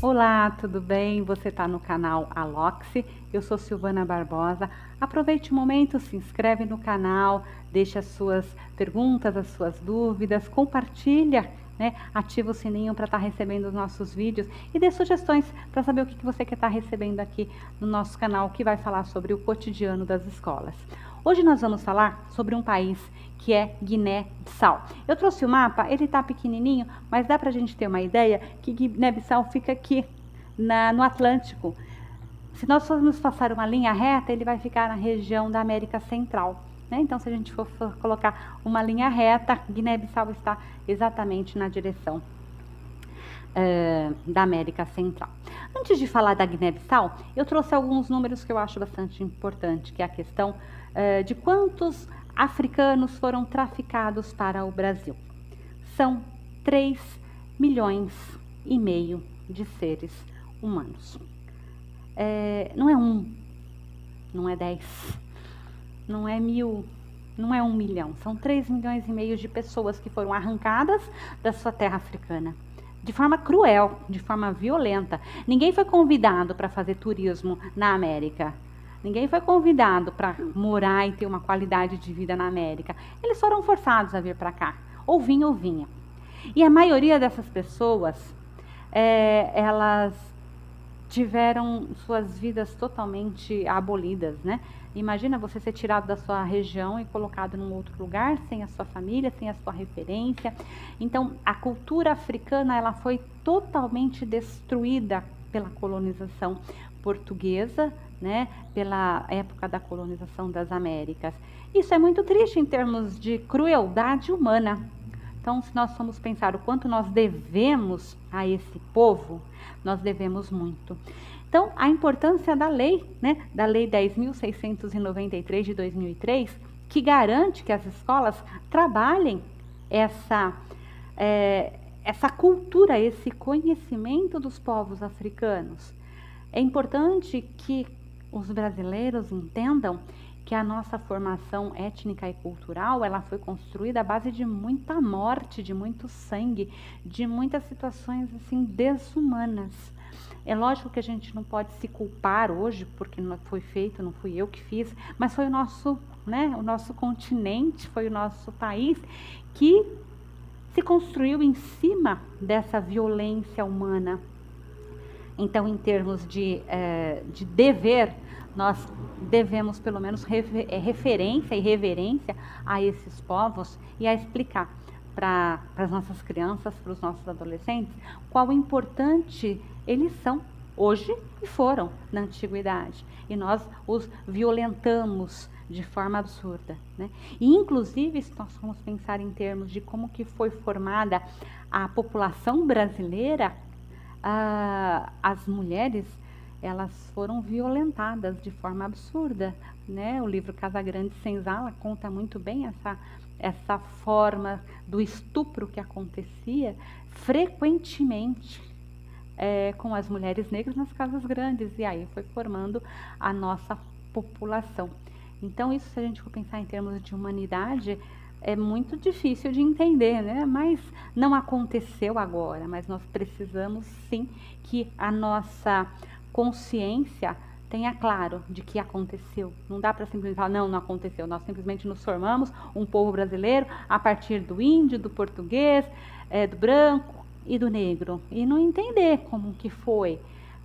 Olá, tudo bem? Você está no canal Aloxi, eu sou Silvana Barbosa. Aproveite o momento, se inscreve no canal, deixa as suas perguntas, as suas dúvidas, compartilha, né? Ativa o sininho para estar recebendo os nossos vídeos e dê sugestões para saber o que você quer estar recebendo aqui no nosso canal, que vai falar sobre o cotidiano das escolas. Hoje nós vamos falar sobre um país que é Guiné-Bissau. Eu trouxe o mapa, ele está pequenininho, mas dá para a gente ter uma ideia que Guiné-Bissau fica aqui no Atlântico. Se nós formos passar uma linha reta, ele vai ficar na região da América Central, né? Então, se a gente for colocar uma linha reta, Guiné-Bissau está exatamente na direção da América Central. Antes de falar da Guiné-Bissau, eu trouxe alguns números que eu acho bastante importante, que é a questão de quantos africanos foram traficados para o Brasil. São 3,5 milhões de seres humanos. Não é não é 10, não é 1.000, não é 1 milhão. São 3,5 milhões de pessoas que foram arrancadas da sua terra africana. De forma cruel, de forma violenta. Ninguém foi convidado para fazer turismo na América. Ninguém foi convidado para morar e ter uma qualidade de vida na América. Eles foram forçados a vir para cá. Ou vinha. E a maioria dessas pessoas, elas tiveram suas vidas totalmente abolidas, né? Imagina você ser tirado da sua região e colocado num outro lugar, sem a sua família, sem a sua referência. Então, a cultura africana, ela foi totalmente destruída pela colonização portuguesa, né? Pela época da colonização das Américas. Isso é muito triste em termos de crueldade humana. Então, se nós formos pensar o quanto nós devemos a esse povo, nós devemos muito. Então, a importância da lei, né, da Lei 10.693 de 2003, que garante que as escolas trabalhem essa cultura, esse conhecimento dos povos africanos. É importante que os brasileiros entendam que a nossa formação étnica e cultural, ela foi construída à base de muita morte, de muito sangue, de muitas situações assim desumanas. É lógico que a gente não pode se culpar hoje, porque não foi feito, não fui eu que fiz, mas foi o nosso, né, o nosso continente, foi o nosso país que se construiu em cima dessa violência humana. Então, em termos de dever, nós devemos pelo menos referência e reverência a esses povos e a explicar para as nossas crianças, para os nossos adolescentes, qual importante eles são hoje e foram na antiguidade. E nós os violentamos de forma absurda, né? E inclusive, se nós formos pensar em termos de como que foi formada a população brasileira, as mulheres, elas foram violentadas de forma absurda, né? O livro Casagrande Senzala conta muito bem essa forma do estupro que acontecia frequentemente com as mulheres negras nas casas grandes, e aí foi formando a nossa população. Então, isso, se a gente for pensar em termos de humanidade, é muito difícil de entender, né? Mas não aconteceu agora, mas nós precisamos sim que a nossa consciência tenha claro de que aconteceu. Não dá para simplesmente falar, não aconteceu. Nós simplesmente nos formamos um povo brasileiro a partir do índio, do português, do branco e do negro. E não entender como que foi,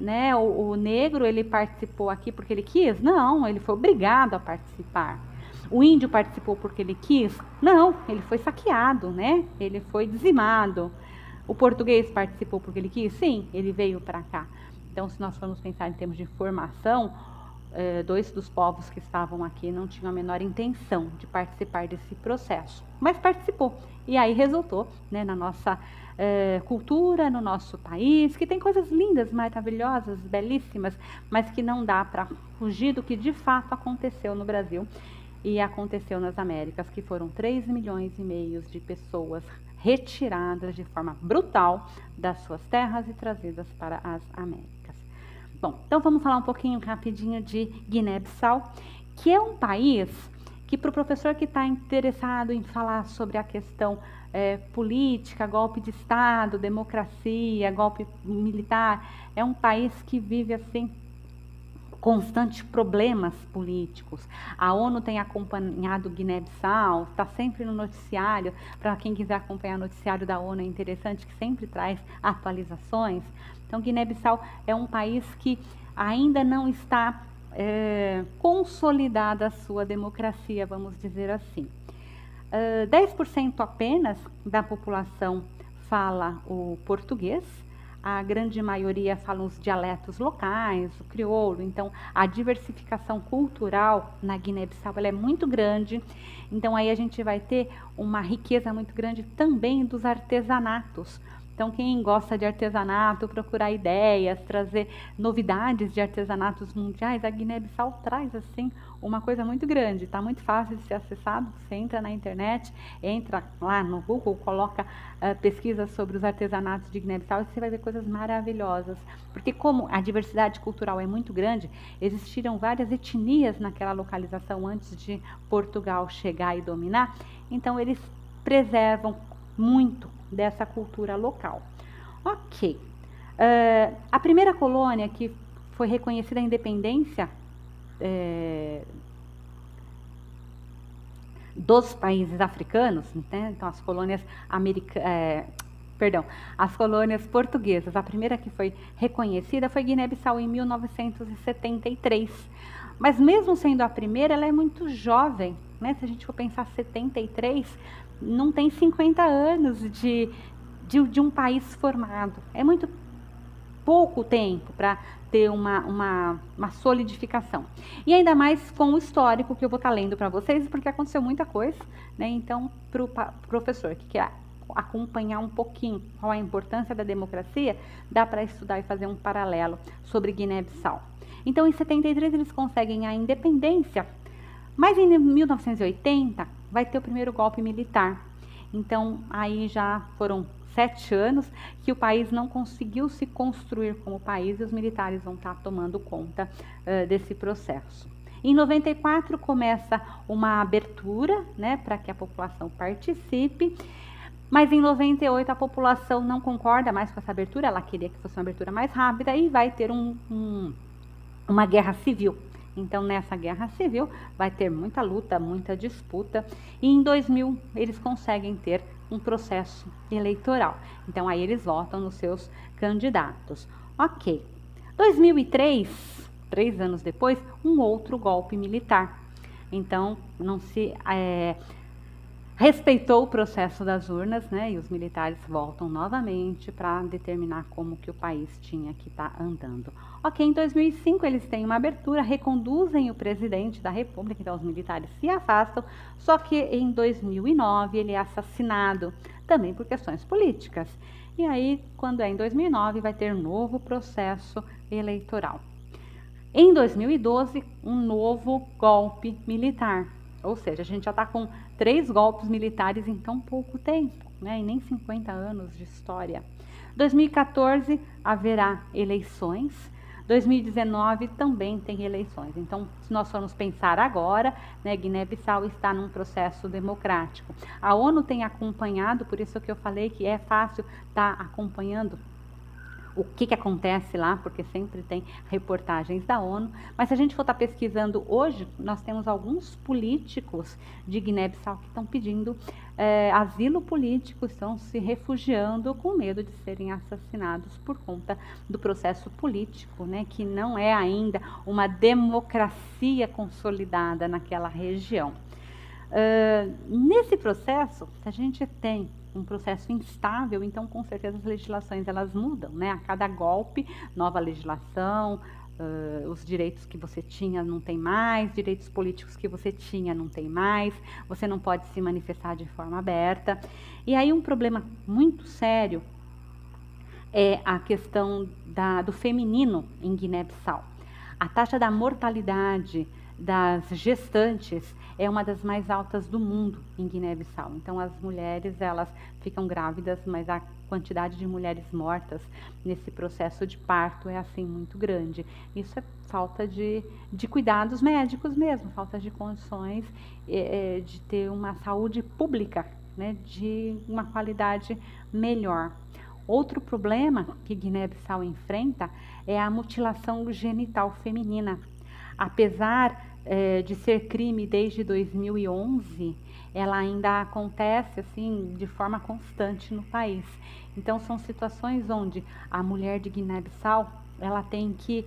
né? O negro, ele participou aqui porque ele quis? Não, ele foi obrigado a participar. O índio participou porque ele quis? Não, ele foi saqueado, né? Ele foi dizimado. O português participou porque ele quis? Sim, ele veio para cá. Então, se nós formos pensar em termos de formação, dois dos povos que estavam aqui não tinham a menor intenção de participar desse processo, mas participou. E aí resultou, né, na nossa cultura, no nosso país, que tem coisas lindas, maravilhosas, belíssimas, mas que não dá para fugir do que de fato aconteceu no Brasil e aconteceu nas Américas, que foram 3,5 milhões de pessoas retiradas de forma brutal das suas terras e trazidas para as Américas. Bom, então vamos falar um pouquinho rapidinho de Guiné-Bissau, que é um país que para o professor que está interessado em falar sobre a questão política, golpe de Estado, democracia, golpe militar, é um país que vive assim constantes problemas políticos. A ONU tem acompanhado Guiné-Bissau, está sempre no noticiário. Para quem quiser acompanhar o noticiário da ONU, é interessante que sempre traz atualizações. Então, Guiné-Bissau é um país que ainda não está consolidada a sua democracia, vamos dizer assim. 10% apenas da população fala o português. A grande maioria fala os dialetos locais, o crioulo. Então, a diversificação cultural na Guiné-Bissau é muito grande. Então, aí a gente vai ter uma riqueza muito grande também dos artesanatos. Então, quem gosta de artesanato, procurar ideias, trazer novidades de artesanatos mundiais, a Guiné-Bissau traz, assim, uma coisa muito grande. Está muito fácil de ser acessado. Você entra na internet, entra lá no Google, coloca pesquisas sobre os artesanatos de Guiné-Bissau e você vai ver coisas maravilhosas. Porque como a diversidade cultural é muito grande, existiram várias etnias naquela localização antes de Portugal chegar e dominar. Então, eles preservam muito dessa cultura local. Ok. A primeira colônia que foi reconhecida a independência dos países africanos, né? Então as colônias as colônias portuguesas, a primeira que foi reconhecida foi Guiné-Bissau em 1973. Mas mesmo sendo a primeira, ela é muito jovem, né? Se a gente for pensar 73, não tem 50 anos de um país formado. É muito pouco tempo para ter uma solidificação. E ainda mais com o histórico que eu vou estar lendo para vocês, porque aconteceu muita coisa, né? Então, para o professor que quer acompanhar um pouquinho qual a importância da democracia, dá para estudar e fazer um paralelo sobre Guiné-Bissau. Então, em 73 eles conseguem a independência, mas em 1980 vai ter o primeiro golpe militar. Então, aí já foram 7 anos que o país não conseguiu se construir como país e os militares vão estar tomando conta desse processo. Em 94 começa uma abertura, né, para que a população participe, mas em 98 a população não concorda mais com essa abertura, ela queria que fosse uma abertura mais rápida e vai ter uma guerra civil. Então, nessa guerra civil, vai ter muita luta, muita disputa, e em 2000 eles conseguem ter um processo eleitoral. Então, aí eles votam nos seus candidatos. Ok. 2003, 3 anos depois, um outro golpe militar. Então, não se respeitou o processo das urnas, né? E os militares voltam novamente para determinar como que o país tinha que estar andando. Ok, em 2005 eles têm uma abertura, reconduzem o presidente da República, então os militares se afastam, só que em 2009 ele é assassinado, também por questões políticas. E aí, quando é em 2009, vai ter um novo processo eleitoral. Em 2012, um novo golpe militar. Ou seja, a gente já está com 3 golpes militares em tão pouco tempo, né? E nem 50 anos de história. 2014 haverá eleições. 2019 também tem eleições. Então, se nós formos pensar agora, né, Guiné-Bissau está num processo democrático. A ONU tem acompanhado, por isso que eu falei que é fácil estar acompanhando o que acontece lá, porque sempre tem reportagens da ONU. Mas se a gente for estar pesquisando hoje, nós temos alguns políticos de Guiné-Bissau que estão pedindo asilo político, estão se refugiando com medo de serem assassinados por conta do processo político, né, que não é ainda uma democracia consolidada naquela região. Nesse processo, a gente tem um processo instável, então com certeza as legislações elas mudam, né? A cada golpe, nova legislação, os direitos que você tinha não tem mais, direitos políticos que você tinha não tem mais, você não pode se manifestar de forma aberta. E aí um problema muito sério é a questão do feminino em Guiné-Bissau. A taxa da mortalidade das gestantes é uma das mais altas do mundo em Guiné-Bissau. Então as mulheres, elas ficam grávidas, mas a quantidade de mulheres mortas nesse processo de parto é assim muito grande. Isso é falta de cuidados médicos mesmo, falta de condições de ter uma saúde pública, né, de uma qualidade melhor. Outro problema que Guiné-Bissau enfrenta é a mutilação genital feminina. Apesar de ser crime desde 2011, ela ainda acontece assim de forma constante no país. Então são situações onde a mulher de Guiné-Bissau ela tem que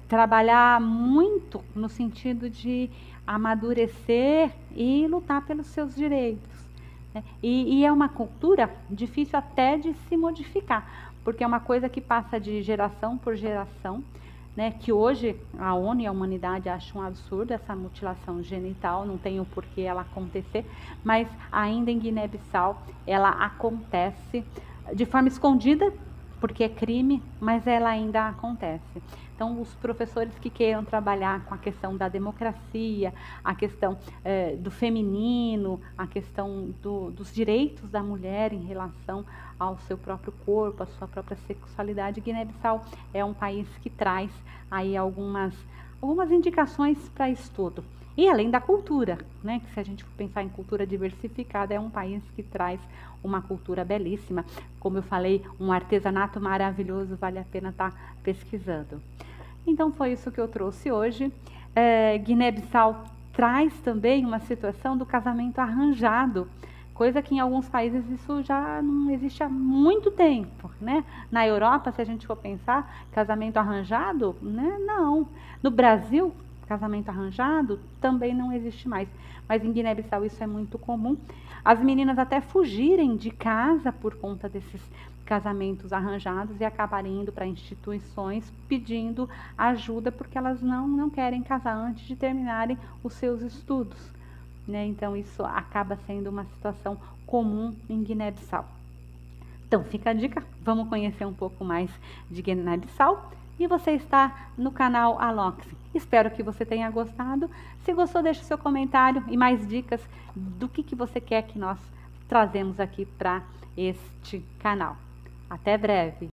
trabalhar muito no sentido de amadurecer e lutar pelos seus direitos. E é uma cultura difícil até de se modificar, porque é uma coisa que passa de geração por geração, né, que hoje a ONU e a humanidade acham um absurdo essa mutilação genital, não tem o porquê ela acontecer, mas ainda em Guiné-Bissau ela acontece de forma escondida, porque é crime, mas ela ainda acontece. Então, os professores que queiram trabalhar com a questão da democracia, a questão do feminino, a questão dos direitos da mulher em relação ao seu próprio corpo, à sua própria sexualidade, Guiné-Bissau é um país que traz aí algumas indicações para estudo. E além da cultura, né, que se a gente for pensar em cultura diversificada, é um país que traz uma cultura belíssima. Como eu falei, um artesanato maravilhoso, vale a pena estar pesquisando. Então foi isso que eu trouxe hoje. Guiné-Bissau traz também uma situação do casamento arranjado, coisa que em alguns países isso já não existe há muito tempo, né? Na Europa, se a gente for pensar, casamento arranjado, né? Não. No Brasil, casamento arranjado também não existe mais. Mas em Guiné-Bissau isso é muito comum. As meninas até fugirem de casa por conta desses casamentos arranjados e acabarem indo para instituições pedindo ajuda porque elas não querem casar antes de terminarem os seus estudos, né? Então isso acaba sendo uma situação comum em Guiné-Bissau. Então fica a dica, vamos conhecer um pouco mais de Guiné-Bissau. E você está no canal Alox. Espero que você tenha gostado. Se gostou, deixe seu comentário e mais dicas do que você quer que nós trazemos aqui para este canal. Até breve!